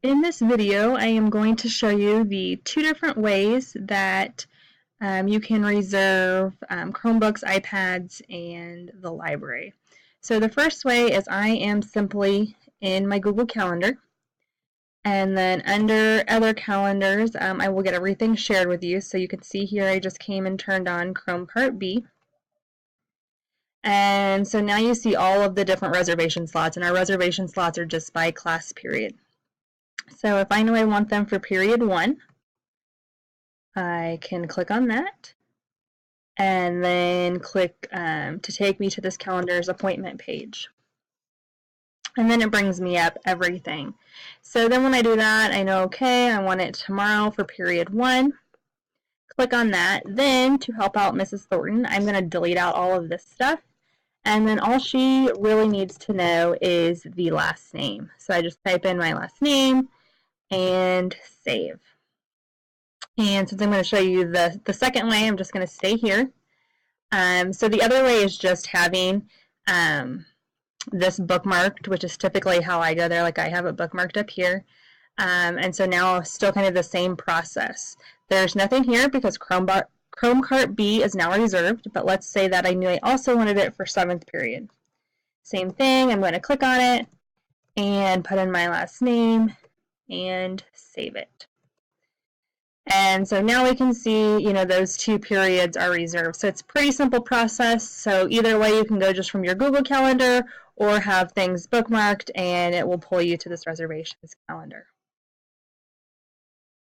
In this video, I am going to show you the two different ways that you can reserve Chromebooks, iPads, and the library. So the first way is I am simply in my Google Calendar, and then under other calendars, I will get everything shared with you. So you can see here I just came and turned on Chrome Part B. And so now you see all of the different reservation slots, and our reservation slots are just by class period. So if I know I want them for period 1, I can click on that and then click to take me to this calendar's appointment page. And then it brings me up everything. So then when I do that, I know, okay, I want it tomorrow for period 1. Click on that. Then to help out Mrs. Thornton, I'm going to delete out all of this stuff. And then all she really needs to know is the last name. So I just type in my last name and save. And since I'm going to show you the second way, I'm just going to stay here. So the other way is just having this bookmarked, which is typically how I go there. Like I have it bookmarked up here. And so now still kind of the same process. There's nothing here because Chrome Cart B is now reserved, but let's say that I knew I also wanted it for 7th period. Same thing, I'm going to click on it and put in my last name and save it. And so now we can see, you know, those 2 periods are reserved. So it's a pretty simple process. So either way, you can go just from your Google Calendar or have things bookmarked and it will pull you to this reservations calendar.